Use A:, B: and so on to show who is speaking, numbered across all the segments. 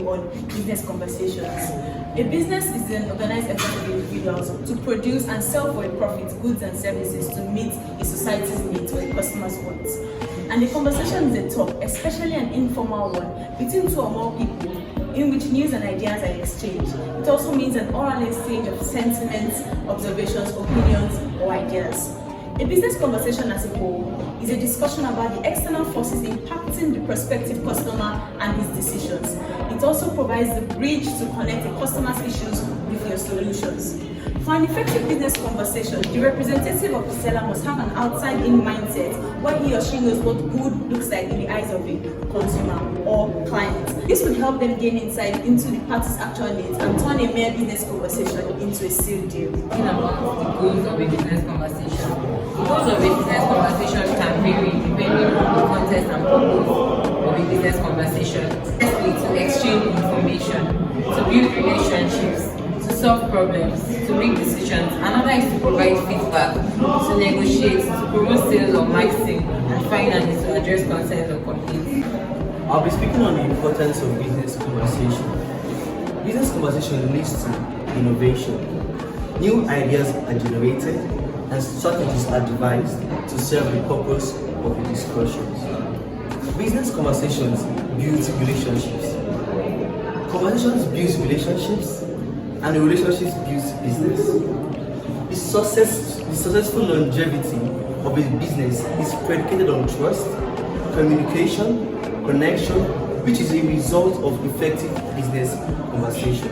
A: on business conversations. A business is an organized effort of individuals to produce and sell for a profit goods and services to meet a society's needs or a customer's wants. And the conversation is a talk, especially an informal one, between two or more people, in which news and ideas are exchanged. It also means an oral exchange of sentiments, observations, opinions, or ideas. A business conversation as a whole is a discussion about the external forces impacting the prospective customer and his decisions. It also provides the bridge to connect a customer's issues with your solutions. For an effective business conversation, the representative of the seller must have an outside-in mindset where he or she knows what good looks like in the eyes of a consumer or client. This will help them gain insight into the party's actual needs and turn a mere business conversation into a sale deal.
B: Talking about the goals of a business conversation. The goals of a business conversation can vary depending on the context and purpose of a business conversation. Firstly, to exchange information, to build relationships, to solve problems, to make decisions. Another is to provide feedback, to negotiate, to promote sales or marketing, and finally to address concerns or complaints.
C: I'll be speaking on the importance of business conversation. Business conversation leads to innovation. New ideas are generated and strategies are devised to serve the purpose of the discussions. Business conversations build relationships. Conversations build relationships, and the relationships build business. The successful longevity of a business is predicated on trust, communication, connection, which is a result of effective business conversation.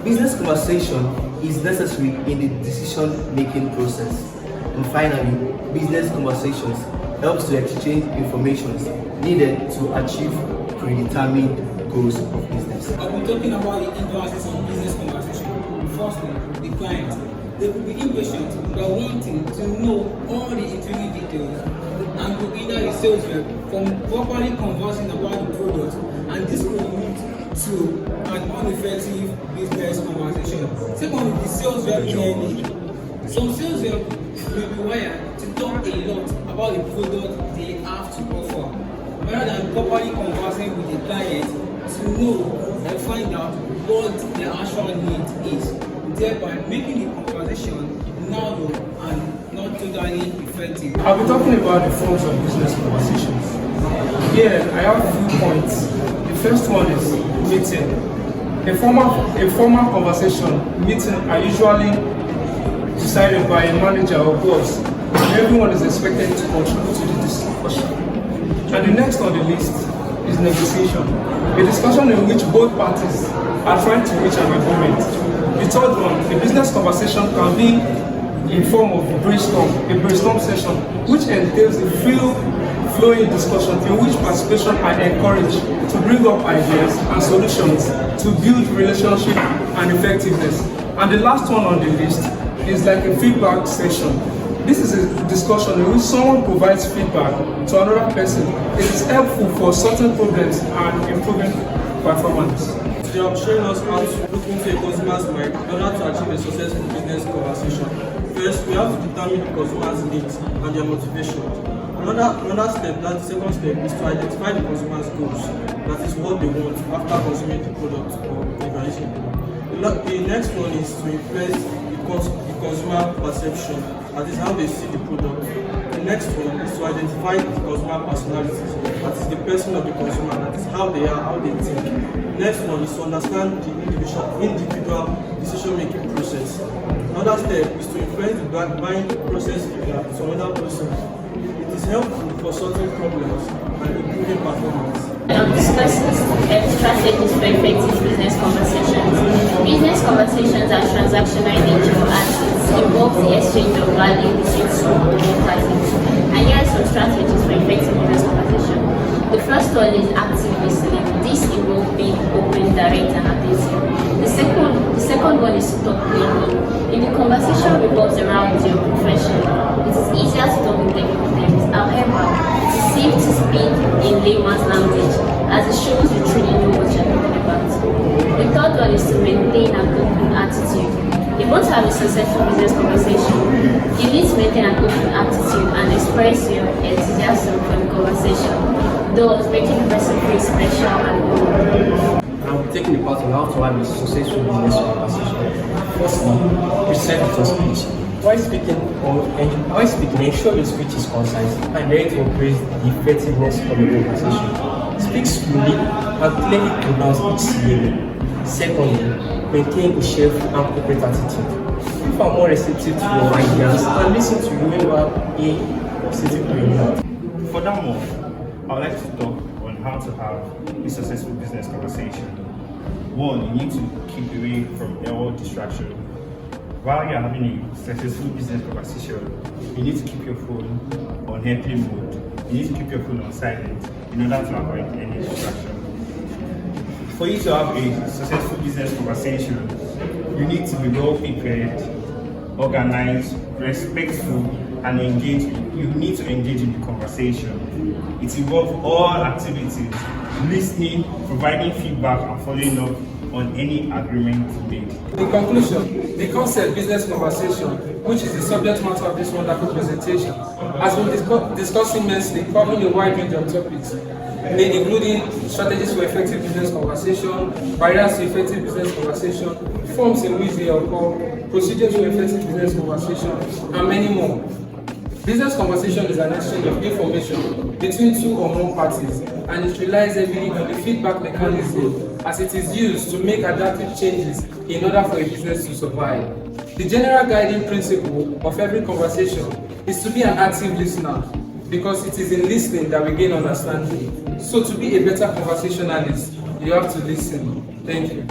C: Business conversation is necessary in the decision-making process. And finally, business conversations helps to exchange information needed to achieve predetermined goals of business.
D: I've been talking about the influences of business conversation. Firstly, the client. They could be impatient by wanting to know all the intriguing details and could hinder the sales rep from properly conversing about the product, and this could lead to an ineffective business conversation. Secondly, the sales rep journey. Some sales rep will be wired to talk a lot about the product they have to offer, rather than properly conversing with the client to know and find out what their actual need is, thereby making the conversation narrow and not totally effective.
E: I'll be talking about the forms of business conversations. Here, I have a few points. The first one is meeting. A formal conversation meeting are usually decided by a manager or boss, and everyone is expected to contribute to the discussion. And the next on the list is negotiation, a discussion in which both parties are trying to reach an agreement. The third one, a business conversation can be in form of a brainstorm session, which entails a free-flowing discussion in which participation are encouraged to bring up ideas and solutions to build relationship and effectiveness. And the last one on the list is like a feedback session. This is a discussion in which someone provides feedback to another person. It is helpful for certain problems and improving performance.
F: They have shown us how to look into a customer's mind in order to achieve a successful business conversation. First, we have to determine the customer's needs and their motivation. Another step, that the second step, is to identify the customer's goals. That is what they want after consuming the product or evaluating the product. The next one is to influence the consumer perception, that is how they see the product. The next one is to identify the consumer personalities, that is the person of the consumer, that is how they are, how they think. The next one is to understand the individual decision-making process. Another step is to influence the buying process to another person. It is helpful for solving problems and improving performance.
G: Discusses strategies for effective business conversations. Business conversations are transactional in nature as it involves the exchange of value between two or more parties. And here are some strategies for effective business conversation. The first one is active listening. This involves being open, direct, and attentive. The second one is to talk plainly. If the conversation revolves around your profession, it is easier to talk in technical terms. However, it is safe to speak in layman's language, as it shows you truly know what you're talking about. The third one is to maintain an open attitude. If you want to have a successful business conversation, you need to maintain an open attitude and express your enthusiasm for the conversation, thus making the person feel special and open.
H: I'll be taking a part on how to have a successful business conversation. Firstly, present your speech. While speaking, ensure your speech is concise and ready to increase the effectiveness of the conversation. Speak slowly and clearly pronounce each syllable. Secondly, maintain a cheerful and corporate attitude. If I'm more receptive to your ideas and listen to you when you have a positive opinion.
I: Furthermore, I would like to talk on how to have a successful business conversation. One, you need to keep away from all distraction. While you're having a successful business conversation, you need to keep your phone on airplane mode. You need to keep your phone on silent in order to avoid any distraction. For you to have a successful business conversation, you need to be well prepared, organized, respectful, and engaged. You need to engage in the conversation. It involves all activities, listening, providing feedback, and following up on any agreement made.
E: In conclusion, the concept business conversation, which is the subject matter of this wonderful presentation, has been discussed immensely, covering a wide range of topics, including strategies for effective business conversation, barriers to effective business conversation, forms in which they occur, procedures for effective business conversation, and many more. Business conversation is an exchange of information between two or more parties, and it relies heavily on the feedback mechanism as it is used to make adaptive changes in order for a business to survive. The general guiding principle of every conversation is to be an active listener, because it is in listening that we gain understanding. So to be a better conversationalist, you have to listen. Thank you.